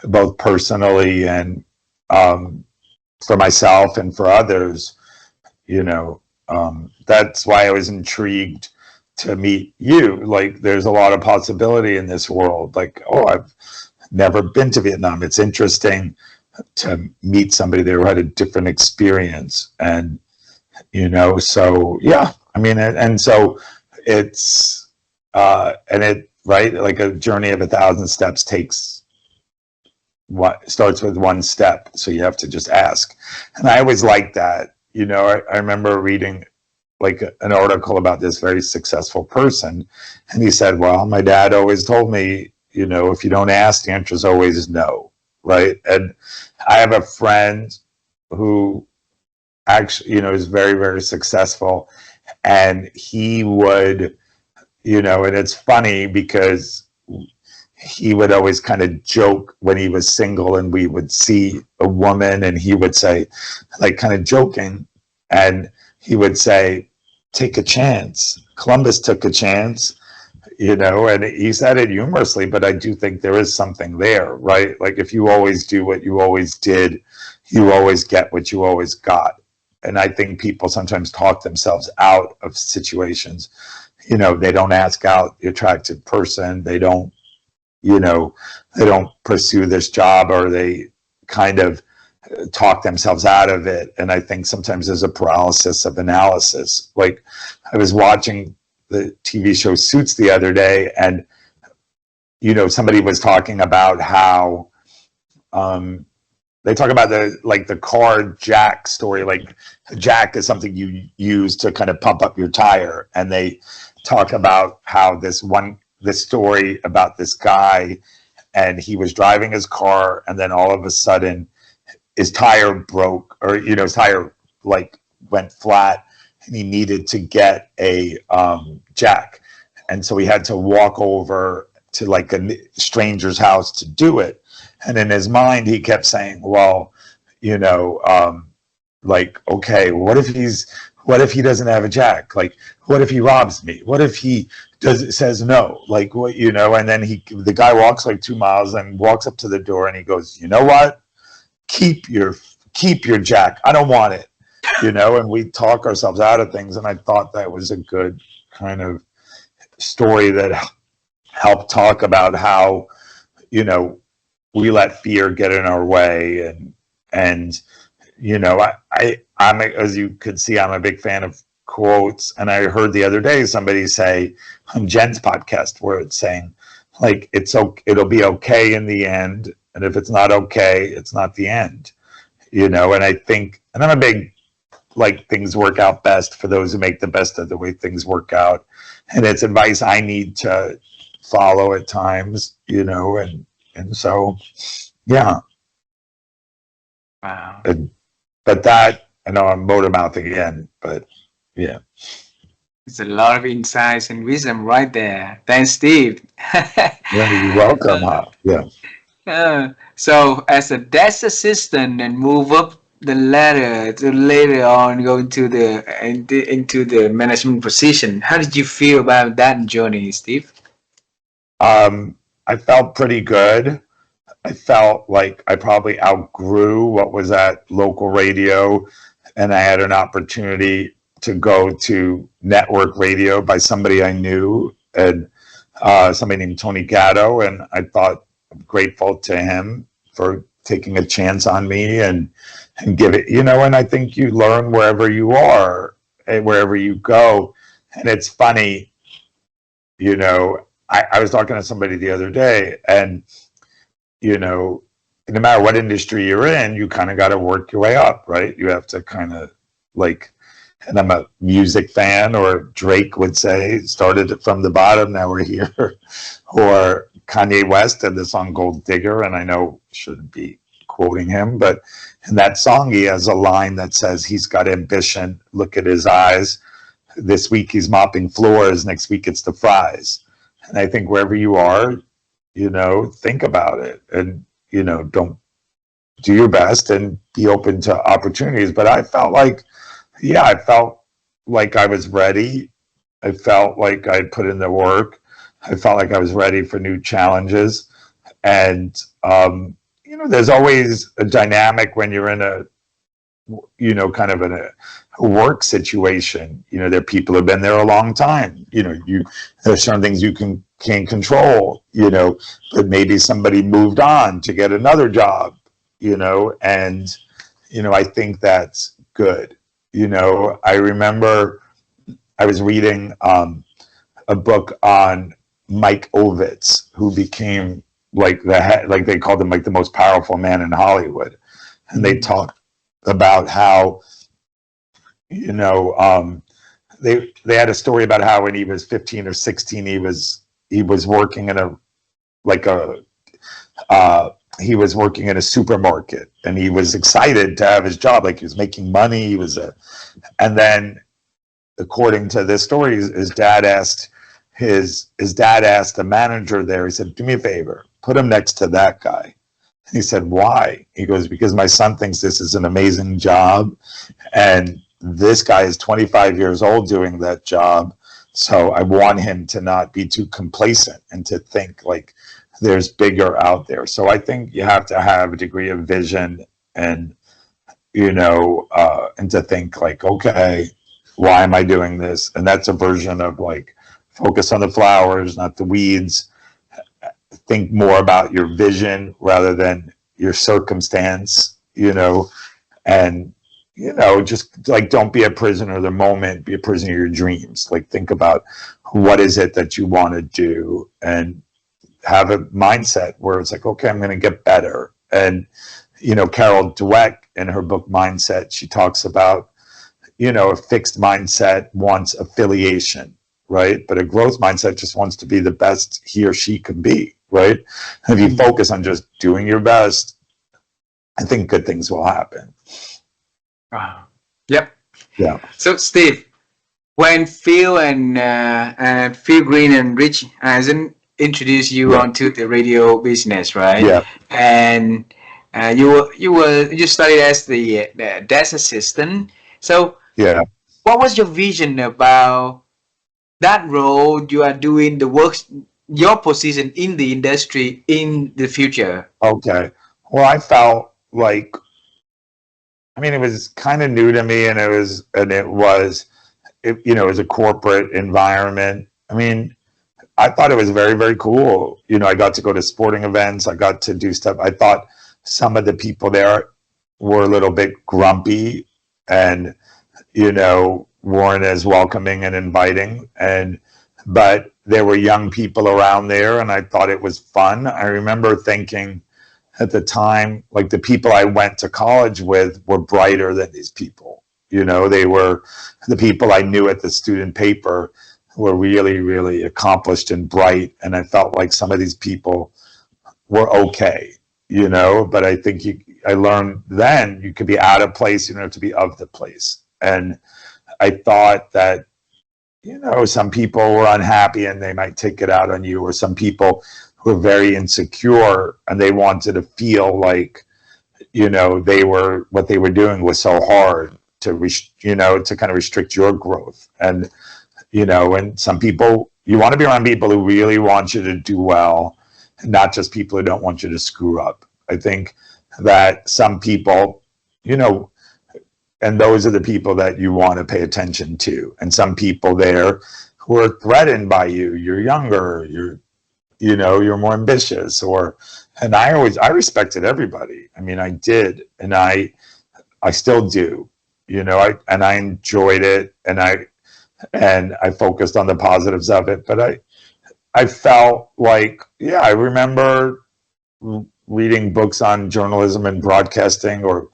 both personally and for myself and for others. That's why I was intrigued to meet you. Like there's a lot of possibility in this world. Like, oh, I've never been to Vietnam. It's interesting to meet somebody there who had a different experience. And so yeah, I mean, and so it's and it, right, like a journey of 1,000 steps takes what starts with one step, so you have to just ask. And I always like that. I remember reading like an article about this very successful person, and he said, well, my dad always told me, if you don't ask, the answer is always no, right? And I have a friend who actually, is very, very successful, and he would, and it's funny because he would always kind of joke when he was single and we would see a woman and he would say, like kind of joking, and he would say, take a chance. Columbus took a chance, and he said it humorously, but I do think there is something there, right? Like if you always do what you always did, you always get what you always got. And I think people sometimes talk themselves out of situations. They don't ask out the attractive person. They don't pursue this job, or they kind of talk themselves out of it. And I think sometimes there's a paralysis of analysis. Like I was watching the TV show Suits the other day, and somebody was talking about how they talk about the car jack story. Like a jack is something you use to kind of pump up your tire, and they talk about how this story about this guy, and he was driving his car, and then all of a sudden his tire broke, or his tire like went flat, and he needed to get a jack, and so he had to walk over to like a stranger's house to do it. And in his mind he kept saying, well, like, okay, what if he doesn't have a jack? Like, what if he robs me? What if he says no, like what, and then the guy walks like 2 miles and walks up to the door and he goes, you know what? Keep your jack. I don't want it. And we talk ourselves out of things. And I thought that was a good kind of story that helped talk about how, we let fear get in our way. And I'm, as you could see, I'm a big fan of quotes. And I heard the other day somebody say on Jen's podcast where it's saying, like, it'll be okay in the end. And if it's not okay, it's not the end, and I think, and I'm a big, like, things work out best for those who make the best of the way things work out. And it's advice I need to follow at times, and so, yeah. Wow. But that, I know I'm motor mouthing again, but yeah. It's a lot of insights and wisdom right there. Thanks, Steve. Yeah, you're welcome. Yeah. So as a desk assistant and move up the ladder to later on go into the management position, how did you feel about that journey, Steve? I felt pretty good. I felt like I probably outgrew what was at local radio, and I had an opportunity to go to network radio by somebody I knew, and somebody named Tony Gatto, and I thought, I'm grateful to him for taking a chance on me and give it, and I think you learn wherever you are and wherever you go. And it's funny, I was talking to somebody the other day, and no matter what industry you're in, you kind of got to work your way up, right? You have to kind of, like, and I'm a music fan, or Drake would say, started from the bottom, now we're here. Or Kanye West had the song Gold Digger, and I know I shouldn't be quoting him, but in that song he has a line that says he's got ambition, look at his eyes. This week he's mopping floors, next week it's the fries. And I think wherever you are, think about it, and, don't do your best and be open to opportunities. But I felt like, I felt like I was ready. I felt like I'd put in the work. I felt like I was ready for new challenges. And, there's always a dynamic when you're in a, kind of in a work situation. There are people who've been there a long time. There's certain things you can't control, but maybe somebody moved on to get another job, and, I think that's good. I remember I was reading a book on Mike Ovitz, who became like like they called him like the most powerful man in Hollywood. And they talked about how, they had a story about how when he was 15 or 16, he was working in he was working in a supermarket, and he was excited to have his job. Like, he was making money. And then, according to this story, his dad asked the manager there, he said, do me a favor, put him next to that guy. He said, why? He goes, because my son thinks this is an amazing job, and this guy is 25 years old doing that job. So I want him to not be too complacent and to think like there's bigger out there. So I think you have to have a degree of vision, and, and to think like, okay, why am I doing this? And that's a version of, like, focus on the flowers, not the weeds. Think more about your vision rather than your circumstance, and, just, like, don't be a prisoner of the moment, be a prisoner of your dreams. Like, think about what is it that you want to do, and have a mindset where it's like, okay, I'm going to get better. And, Carol Dweck, in her book Mindset, she talks about, a fixed mindset wants affiliation, right? But a growth mindset just wants to be the best he or she can be, right? And if you focus on just doing your best, I think good things will happen. Wow. Yep. Yeah. So, Steve, when Phil and Phil Green and Rich Eisen introduced you onto the radio business, right? Yeah. And you studied as the desk assistant. So, yeah, what was your vision about that role you are doing the works, your position in the industry in the future? Okay. Well, I felt like, I mean, it was kind of new to me, and it was a corporate environment. I mean, I thought it was very, very cool. I got to go to sporting events. I got to do stuff. I thought some of the people there were a little bit grumpy and, weren't as welcoming and inviting. But there were young people around there, and I thought it was fun. I remember thinking at the time, like, the people I went to college with were brighter than these people. They were the people I knew at the student paper were really, really accomplished and bright. And I felt like some of these people were okay, but I think I learned then you could be out of place, you don't have to be of the place. And I thought that, some people were unhappy and they might take it out on you, or some people who were very insecure and they wanted to feel like, what they were doing was so hard to kind of restrict your growth. And and some people, you want to be around people who really want you to do well, not just people who don't want you to screw up. I think that some people, and those are the people that you want to pay attention to. And some people there who are threatened by you. You're younger, you're more ambitious, and I respected everybody. I mean, I did, and I still do, and I enjoyed it, and I focused on the positives of it. But I felt like, yeah, I remember reading books on journalism and broadcasting, or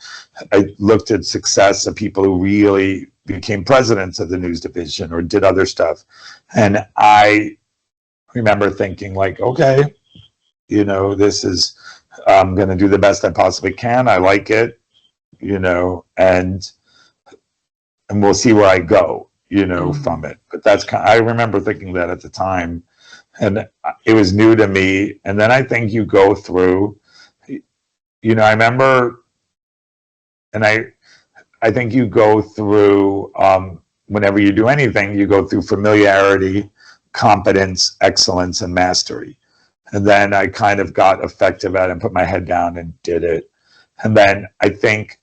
I looked at success of people who really became presidents of the news division or did other stuff. And I remember thinking, like, okay, this is, I'm going to do the best I possibly can. I like it, and we'll see where I go, from it. But I remember thinking that at the time, and it was new to me. And then I think you go through, I remember, and I think you go through, whenever you do anything, you go through familiarity, competence, excellence, and mastery. And then I kind of got effective at it and put my head down and did it. And then I think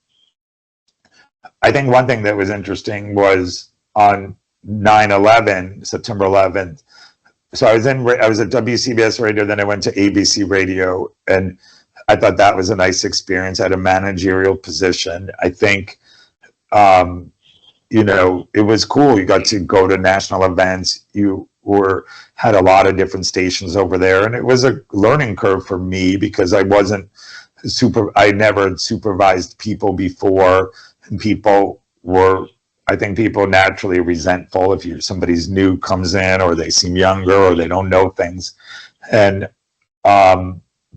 one thing that was interesting was on 9/11, September 11th. So I was at WCBS Radio, then I went to ABC Radio, and I thought that was a nice experience. I had a managerial position. I think, it was cool. You got to go to national events. You had a lot of different stations over there, and it was a learning curve for me because I never had supervised people before, and I think people are naturally resentful if somebody's new comes in, or they seem younger, or they don't know things. And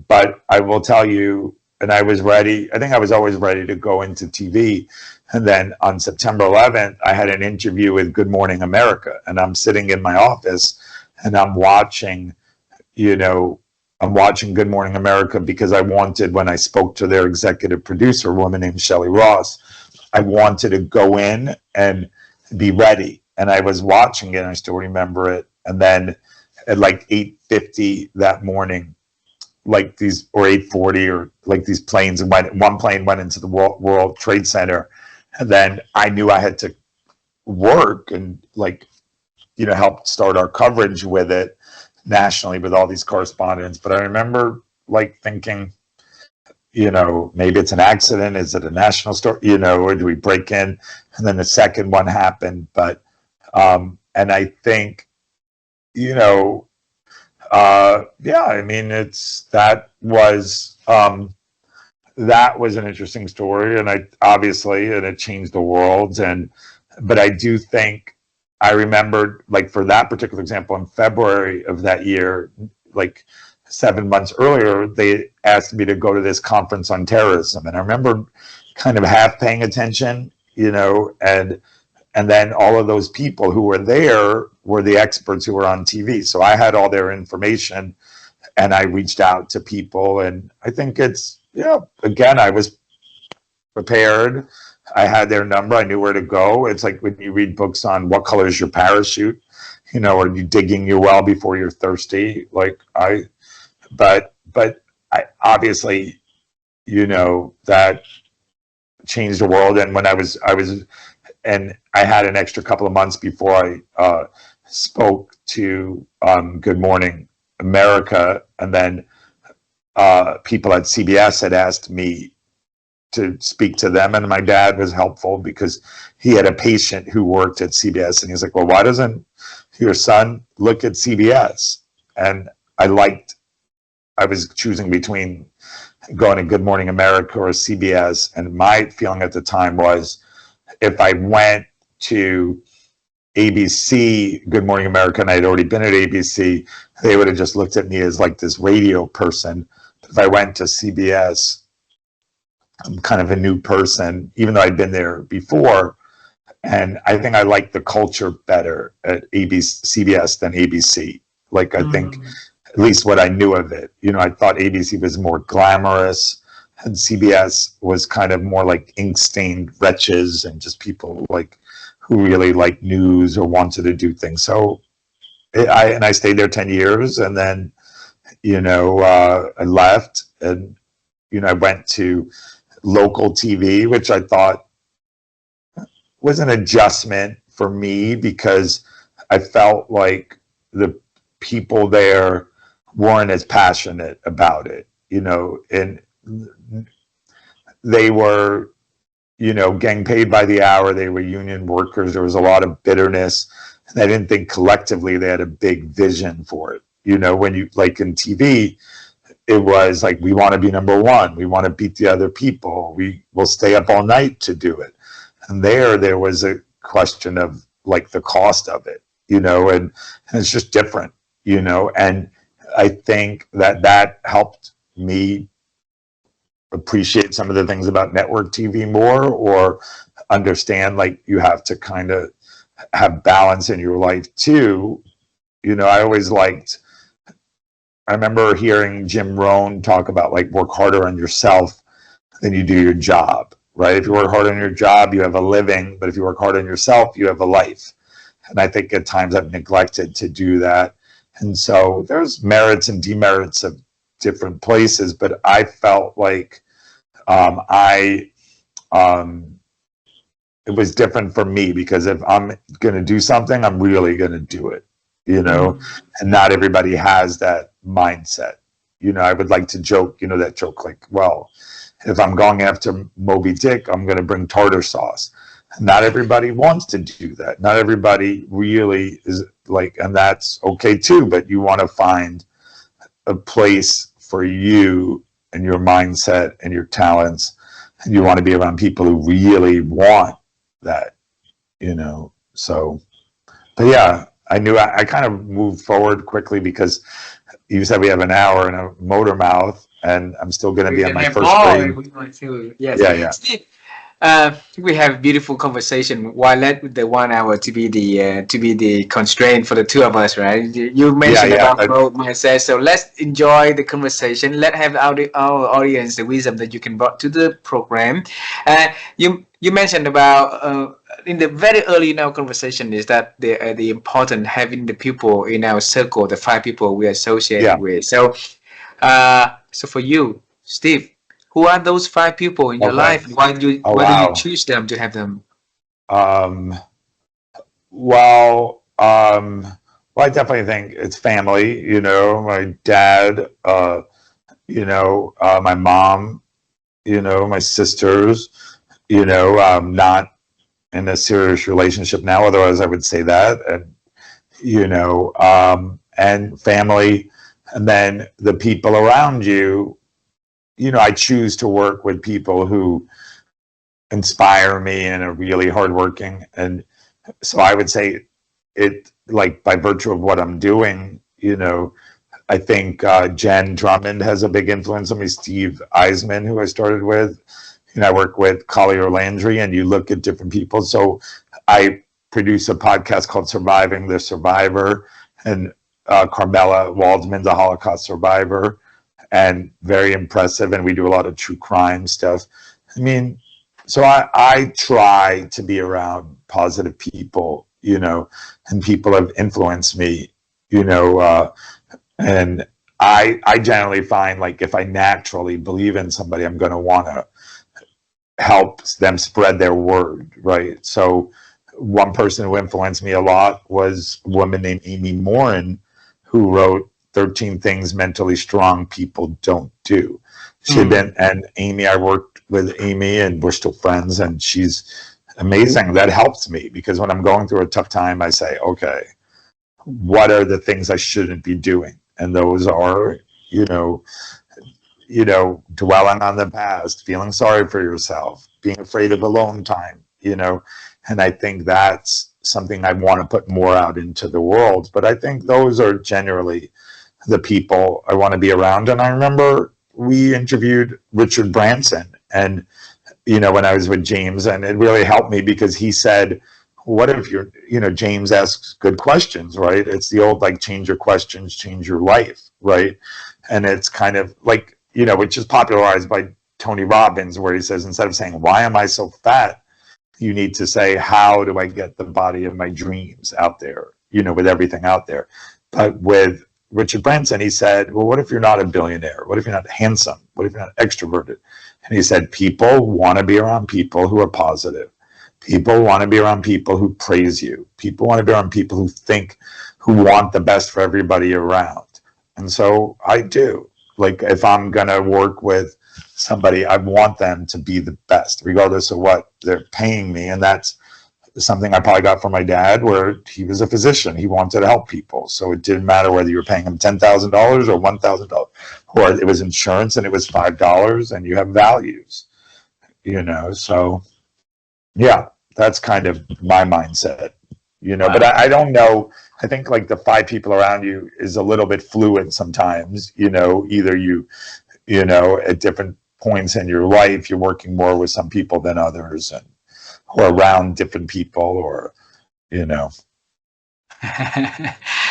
but I will tell you, and I was ready. I think I was always ready to go into TV. And then on September 11th, I had an interview with Good Morning America, and I'm sitting in my office and I'm watching Good Morning America because I wanted, when I spoke to their executive producer, a woman named Shelley Ross, I wanted to go in and be ready. And I was watching it, and I still remember it. And then at like 8:50 that morning, or 8:40, or like these planes, one plane went into the World Trade Center. And then I knew I had to work and help start our coverage with it nationally with all these correspondents. But I remember thinking, maybe it's an accident. Is it a national story? Or do we break in? And then the second one happened. But, and I think, yeah, I mean, that was an interesting story, and it changed the world. But I do think I remembered, for that particular example, in February of that year, 7 months earlier, they asked me to go to this conference on terrorism. And I remember kind of half paying attention, and then all of those people who were there were the experts who were on TV. So I had all their information, and I reached out to people. And I think again, I was prepared. I had their number. I knew where to go. It's like when you read books on what color is your parachute, you know, are you digging your well before you're thirsty? Like but I obviously, you know, that changed the world. And when and I had an extra couple of months before I spoke to Good Morning America, and then people at CBS had asked me to speak to them, and my dad was helpful because he had a patient who worked at CBS, and he's like, well, why doesn't your son look at CBS? And I was choosing between going to Good Morning America or CBS, and my feeling at the time was if I went to ABC, Good Morning America, and I'd already been at ABC, they would have just looked at me as like this radio person. If I went to CBS, I'm kind of a new person, even though I'd been there before. And I think I like the culture better at CBS than ABC. Like, I think, at least what I knew of it, you know, I thought ABC was more glamorous, and CBS was kind of more like ink-stained wretches and just people like who really like news or wanted to do things. So I stayed there 10 years, and then, you know, I left, and, you know, I went to local TV, which I thought was an adjustment for me because I felt like the people there weren't as passionate about it, you know, and they were, you know, getting paid by the hour. They were union workers. There was a lot of bitterness, and I didn't think collectively they had a big vision for it. You know, when you, like in TV, it was like, we want to be number one. We want to beat the other people. We will stay up all night to do it. And there was a question of like the cost of it, you know, and it's just different, you know, and I think that helped me appreciate some of the things about network TV more, or understand like you have to kind of have balance in your life too. You know, I remember hearing Jim Rohn talk about like work harder on yourself than you do your job, right? If you work hard on your job, you have a living, but if you work hard on yourself, you have a life. And I think at times I've neglected to do that. And so there's merits and demerits of different places, but I felt like it was different for me because if I'm going to do something, I'm really going to do it, you know, and not everybody has that mindset. You know, I would like to joke, you know, that joke like, well, if I'm going after Moby Dick, I'm going to bring tartar sauce. Not everybody wants to do that. Not everybody really is like, and that's okay too, but you want to find a place for you and your mindset and your talents. And you want to be around people who really want that, you know. So, but yeah, I knew I kind of moved forward quickly because you said we have an hour and a motor mouth, and I'm still going to be on my first grade. Yes. Yeah, yeah. Steve, we have a beautiful conversation. Why let the 1 hour to be the constraint for the two of us, right? You mentioned about growth mindset, so let's enjoy the conversation. Let's have our audience the wisdom that you can bring to the program. You mentioned about in the very early in our conversation is that the important having the people in our circle, the 5 people we associate with. So so for you, Steve, who are those 5 people in your life? Why do you choose them to have them? Well, I definitely think it's family. You know, my dad. You know, my mom. You know, my sisters. You know, not in a serious relationship now. Otherwise, I would say that. And you know, and family, and then the people around you. You know, I choose to work with people who inspire me and are really hardworking. And so I would say it, like by virtue of what I'm doing, you know, I think Jen Drummond has a big influence on me, Steve Eisman, who I started with. You know, I work with Collier Landry, and you look at different people. So I produce a podcast called Surviving the Survivor, and Carmela Waldman's a Holocaust survivor, and very impressive, and we do a lot of true crime stuff. I mean, so I try to be around positive people, and people have influenced me, and I generally find, like, if I naturally believe in somebody, I'm going to want to help them spread their word, right? So one person who influenced me a lot was a woman named Amy Morin, who wrote 13 Things Mentally Strong People Don't Do. She had been, and Amy, I worked with Amy and we're still friends, and she's amazing. That helps me because when I'm going through a tough time, I say, okay, what are the things I shouldn't be doing? And those are, dwelling on the past, feeling sorry for yourself, being afraid of alone time, and I think that's something I want to put more out into the world. But I think those are generally the people I want to be around. And I remember we interviewed Richard Branson, and when I was with James, and it really helped me because he said, what if James asks good questions, right? It's the old, like, change your questions, change your life, right? And it's kind of like, which is popularized by Tony Robbins, where he says, instead of saying, why am I so fat? You need to say, how do I get the body of my dreams out there, with everything out there. But with Richard Branson, he said, well, what if you're not a billionaire? What if you're not handsome? What if you're not extroverted? And he said, people want to be around people who are positive. People want to be around people who praise you. People want to be around people who want the best for everybody around. And so I do. Like, if I'm going to work with somebody, I want them to be the best, regardless of what they're paying me. And that's something I probably got from my dad, where he was a physician. He wanted to help people. So it didn't matter whether you were paying him $10,000 or $1,000, or it was insurance and it was $5, and you have values, so yeah, that's kind of my mindset, but I don't know. I think, like, the 5 people around you is a little bit fluid sometimes, either at different points in your life, you're working more with some people than others, or around different people, or,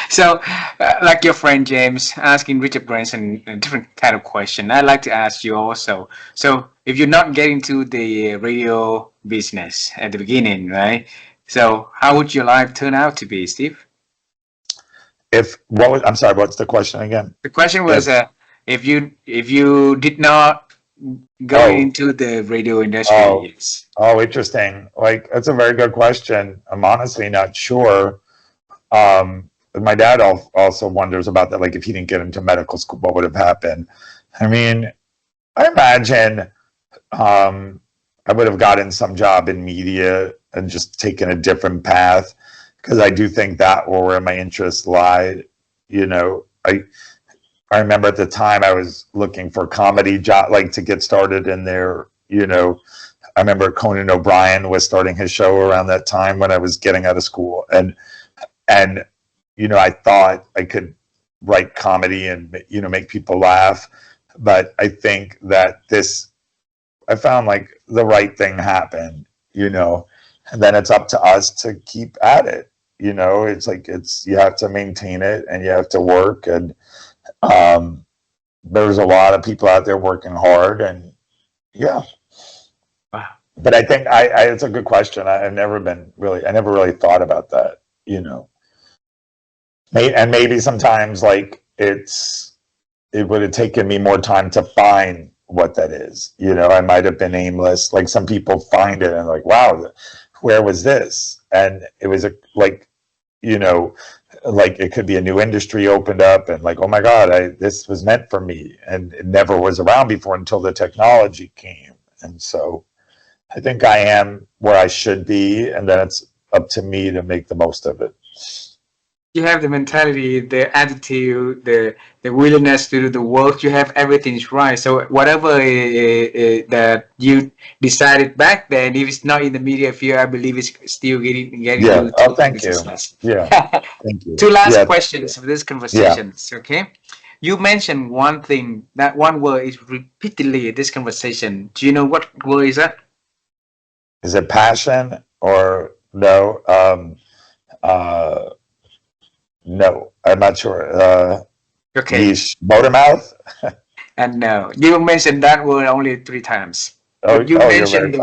So, like your friend James asking Richard Branson a different kind of question, I'd like to ask you also. So, if you're not getting to the radio business at the beginning, right? So, how would your life turn out to be, Steve? I'm sorry, what's the question again? The question was, if you did not go into the radio industry. Interesting. Like, that's a very good question. I'm honestly not sure. My dad also wonders about that. Like, if he didn't get into medical school, what would have happened? I mean, I imagine I would have gotten some job in media and just taken a different path, because I do think that were where my interests lied. I remember at the time I was looking for comedy job, like, to get started in there. I remember Conan O'Brien was starting his show around that time when I was getting out of school, and I thought I could write comedy and make people laugh. But I think that I found, like, the right thing happened, and then it's up to us to keep at it. It's like, you have to maintain it, and you have to work, and there's a lot of people out there working hard, and yeah. Wow. But I think it's a good question. I never really thought about that, and maybe sometimes, like, it would have taken me more time to find what that is. I might have been aimless. Like, some people find it and, like, wow, where was this? And it was like it could be a new industry opened up, and, like, oh my God, this was meant for me, and it never was around before until the technology came. And so I think I am where I should be, and then it's up to me to make the most of it. You have the mentality, the attitude, the willingness to do the work. You have everything's right. So whatever that you decided back then, if it's not in the media field, I believe it's still getting Yeah. you to Thank you. success. Yeah. Thank you. Two last questions for this conversation. Okay. You mentioned one thing. That one word is repeatedly in this conversation. Do you know what word is that? Is it passion or no? No, I'm not sure. Okay. Motor mouth? And no, you mentioned that word only 3 times. But you mentioned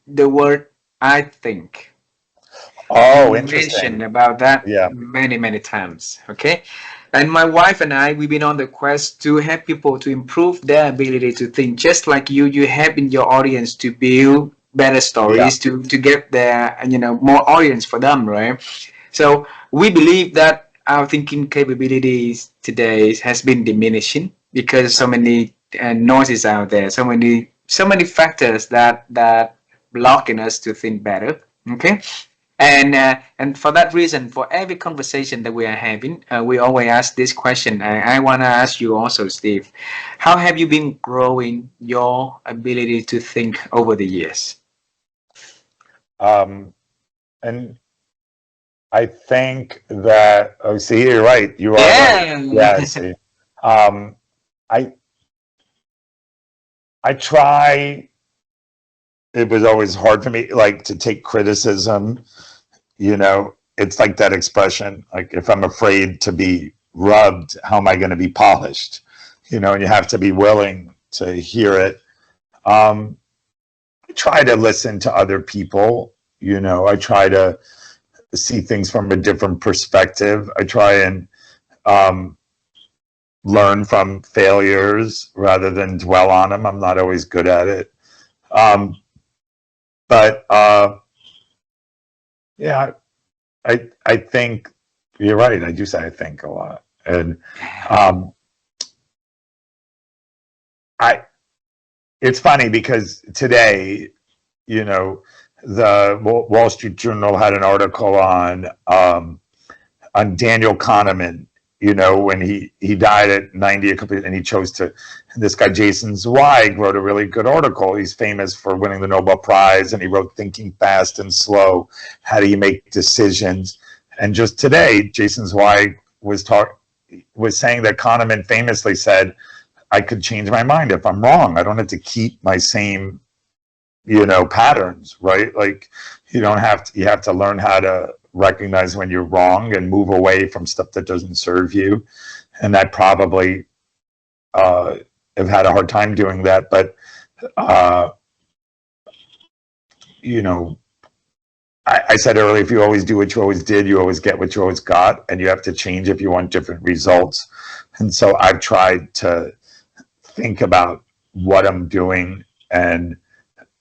the word I think. Oh, You mentioned interesting. about that Yeah. many, many times. Okay. And my wife and I, we've been on the quest to help people to improve their ability to think, just like you help in your audience to build better Yeah. stories, to get their, more audience for them, right? So we believe that our thinking capabilities today has been diminishing because so many noises out there, so many factors that blocking us to think better. Okay, and for that reason, for every conversation that we are having, we always ask this question. I want to ask you also, Steve, how have you been growing your ability to think over the years? Um, and I think that, oh, see, you're right. You are right. Yeah, Yeah. see. Um, I I try, it was always hard for me, like, to take criticism, it's like that expression, like, if I'm afraid to be rubbed, how am I going to be polished? And you have to be willing to hear it. Um, I try to listen to other people, I try to see things from a different perspective. I try and um, learn from failures rather than dwell on them. I'm not always good at it. Um, but yeah, I think you're right. I do say I think a lot, and um, I it's funny because today, you know, the Wall Street Journal had an article on Daniel Kahneman. When he died at 90, and he chose to. This guy Jason Zweig wrote a really good article. He's famous for winning the Nobel Prize, and he wrote "Thinking Fast and Slow: How do you make decisions?" And just today, Jason Zweig was saying that Kahneman famously said, "I could change my mind if I'm wrong. I don't have to keep my same patterns, right? Like, you have to learn how to recognize when you're wrong and move away from stuff that doesn't serve you." And I probably uh, have had a hard time doing that, but uh, you know, I said earlier, if you always do what you always did, you always get what you always got, and you have to change if you want different results. And so I've tried to think about what I'm doing, and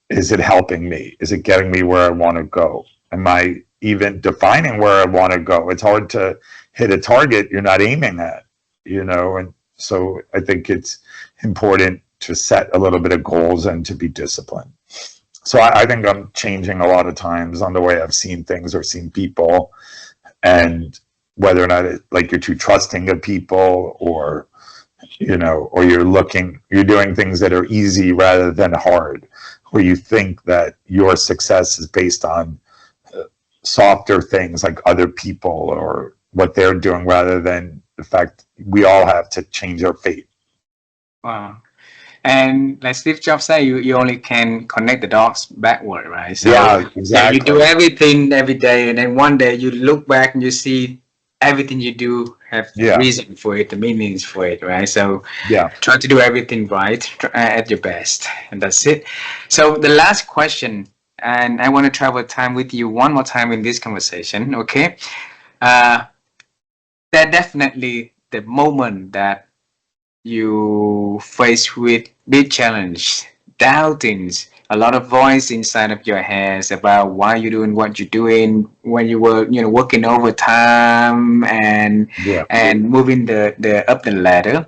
is it helping me? Is it getting me where I want to go? Am I even defining where I want to go? It's hard to hit a target you're not aiming at, and so I think it's important to set a little bit of goals and to be disciplined. So I think I'm changing a lot of times on the way I've seen things or seen people, and whether or not like you're too trusting of people, or you're doing things that are easy rather than hard, where you think that your success is based on softer things like other people or what they're doing rather than the fact we all have to change our fate. Wow. And like Steve Jobs said, you only can connect the dots backward, right? So Yeah, yeah, you do exactly. everything every day, and then one day you look back and you see everything you do have the Yeah, reason for it, the meanings for it, right? So yeah. try to do everything right at your best, and that's it. So the last question, and I want to travel time with you one more time in this conversation, okay? Uh, that definitely the moment that you face with big challenge, doubtings, a lot of voice inside of your heads about why you're doing what you're doing when you were, working overtime Yeah. and moving the up the ladder.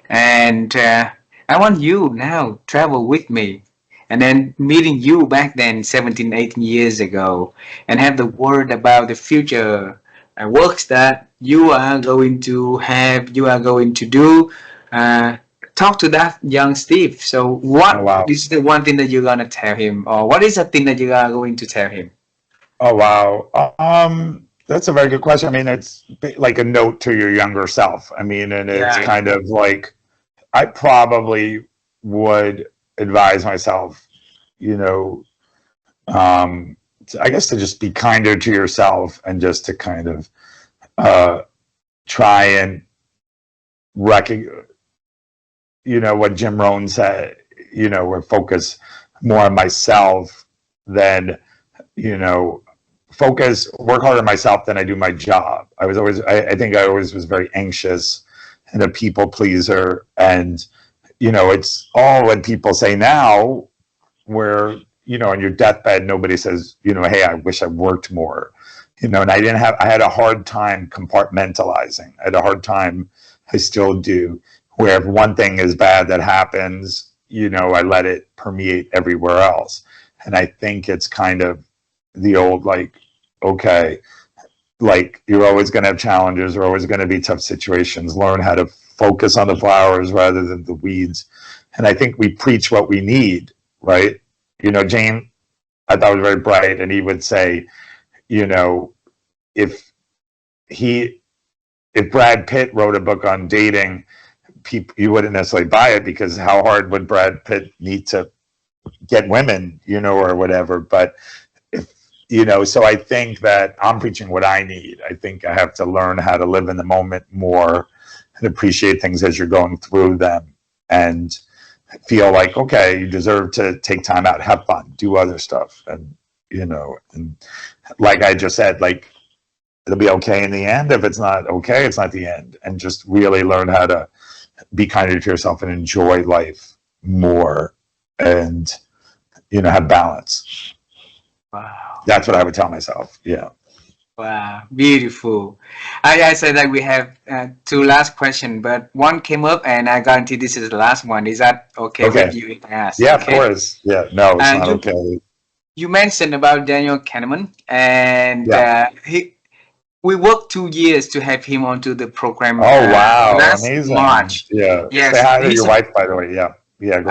And I want you now travel with me and then meeting you back then 17, 18 years ago and have the word about the future works that you are going to have, you are going to do. Uh, Talk to that young Steve. So Oh, what wow. is the one thing that you're going to tell him, or what is the thing that you are going to tell him? Oh, wow. That's a very good question. I mean, it's like a note to your younger self. I mean, and it's Yeah. kind of like I probably would advise myself, you know, I guess to just be kinder to yourself and just to kind of uh, try and recognize, what Jim Rohn said, or focus more on myself than, you know, work harder on myself than I do my job. I think I always was very anxious and a people pleaser. And, it's all when people say now where, on your deathbed, nobody says, hey, I wish I worked more, and I had a hard time compartmentalizing. I had a hard time, I still do, where if one thing is bad that happens, I let it permeate everywhere else. And I think it's kind of the old, like, okay, like you're always going to have challenges, there are always going to be tough situations. Learn how to focus on the flowers rather than the weeds. And I think we preach what we need, right? Jane, I thought was very bright, and he would say, if Brad Pitt wrote a book on dating, you wouldn't necessarily buy it, because how hard would Brad Pitt need to get women, or whatever. But so I think that I'm preaching what I need. I think I have to learn how to live in the moment more and appreciate things as you're going through them, and feel like, okay, you deserve to take time out, have fun, do other stuff. And, and like I just said, like, it'll be okay in the end. If it's not okay, it's not the end. And just really learn how to be kinder to yourself and enjoy life more, and, have balance. Wow. That's what I would tell myself. Yeah. Wow, beautiful. I said that we have two last questions, but one came up, and I guarantee this is the last one. Is that okay with you if I ask? Yeah, okay? Of course. Yeah, no, it's not okay. You mentioned about Daniel Kahneman, and we worked 2 years to have him onto the program. Oh, wow. Last Amazing. March. Yeah. Yes. Say hi to your wife, by the way. Yeah. Yeah. Go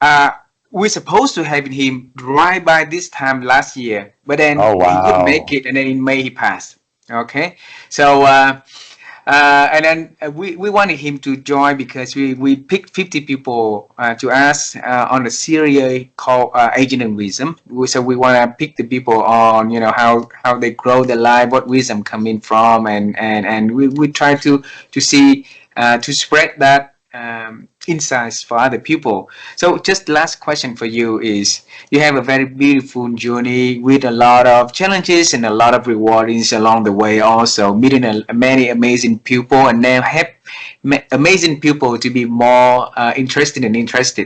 ahead. We're supposed to have him right by this time last year, but then he couldn't make it, and then in May he passed. Okay, so and then we wanted him to join, because we picked 50 people to ask on a series called Agent and Wisdom. So we want to pick the people on how they grow their life, what wisdom coming from, and we try to see to spread that insights for other people. So just last question for you is, you have a very beautiful journey with a lot of challenges and a lot of rewardings along the way, also meeting many amazing people, and then have amazing people to be more interested,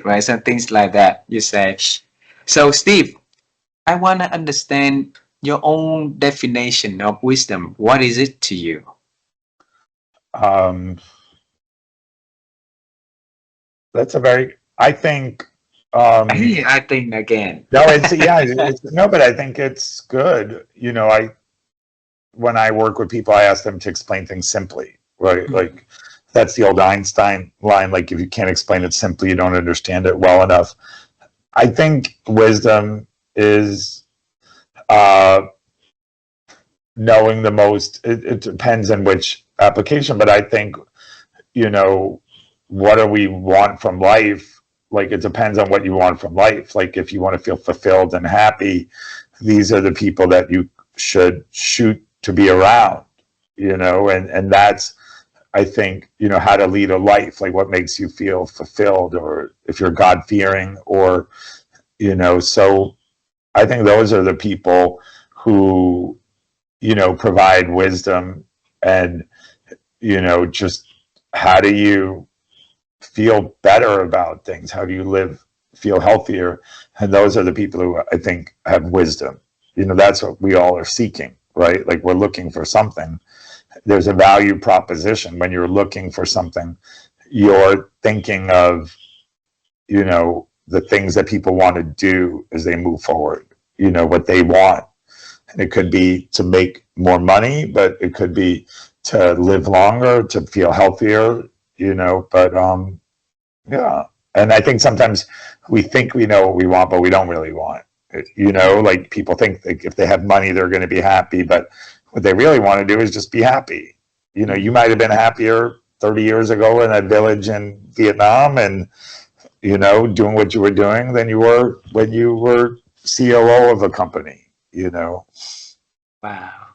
right? So things like that, you say. So Steve, I want to understand your own definition of wisdom. What is it to you? That's I think I think again. No, but I think it's good. When I work with people, I ask them to explain things simply, right? Mm-hmm. Like, that's the old Einstein line, like, if you can't explain it simply, you don't understand it well enough. I think wisdom is knowing the most. It depends on which application, but I think, what do we want from life? Like, it depends on what you want from life. Like, if you want to feel fulfilled and happy, these are the people that you should shoot to be around, and that's, I think, how to lead a life, like what makes you feel fulfilled, or if you're God-fearing, or, so I think those are the people who, provide wisdom, and, just how do you feel better about things? How do you feel healthier? And those are the people who I think have wisdom. That's what we all are seeking, right? Like, we're looking for something. There's a value proposition. When you're looking for something, you're thinking of, the things that people want to do as they move forward, what they want. And it could be to make more money, but it could be to live longer, to feel healthier, but yeah. And I think sometimes we think we know what we want, but we don't really want it. Like, people think that if they have money, they're going to be happy, but what they really want to do is just be happy. You might have been happier 30 years ago in that village in Vietnam, and, doing what you were doing, than you were when you were COO of a company, Wow.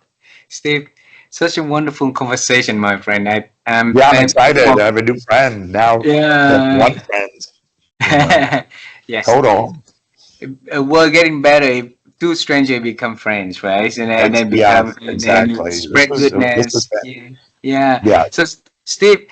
Steve, such a wonderful conversation, my friend. I'm excited. I have a new friend now. Yeah. One friend. Yes. Total. We're getting better two strangers become friends, right? And That's, then yeah, become and exactly. spread This was goodness. Yeah, yeah. yeah. So Steve,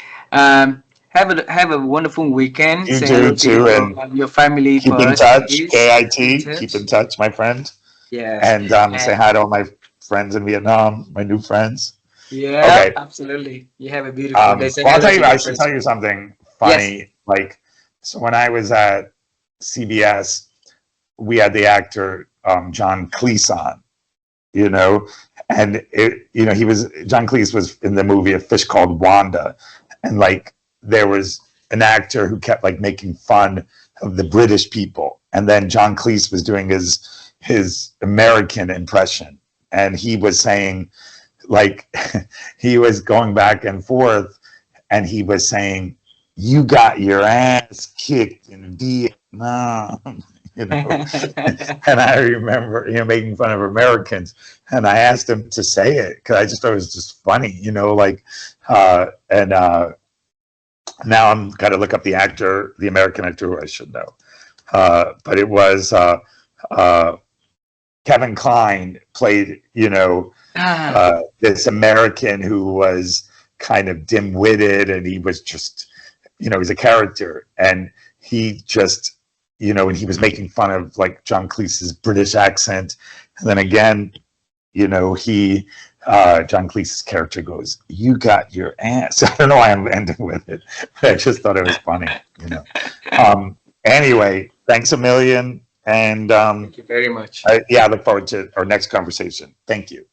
have a wonderful weekend. You Say do hello to too, and your family keep in first, touch. please. Keep in KIT, keep in touch. touch, my friend. Yes. And say And hi to all my friends in Vietnam, my new friends. yeah, Okay. absolutely. You have a beautiful day. Say Well, I'll hello tell to you, I your should tell friends. you something Yes. funny. Like, so when I was at CBS, we had the actor John Cleese on, you know, and he was John Cleese was in the movie A Fish Called Wanda, and like there was an actor who kept like making fun of the British people, and then John Cleese was doing his American impression, and he was saying like he was going back and forth, and he was saying, "You got your ass kicked in Vietnam." you know and I remember making fun of Americans, and I asked him to say it because I just thought it was just funny, like and now I'm got to look up the actor, the American actor who I should know, but it was uh, Kevin Kline played Ah. this American who was kind of dim-witted, and he was just he's a character, and he just and he was making fun of like John Cleese's British accent, and then again he John Cleese's character goes, "You got your ass." I don't know why I'm ending with it, but I just thought it was funny. Anyway, thanks a million, and Thank you very much. yeah, I look forward to our next conversation. Thank you.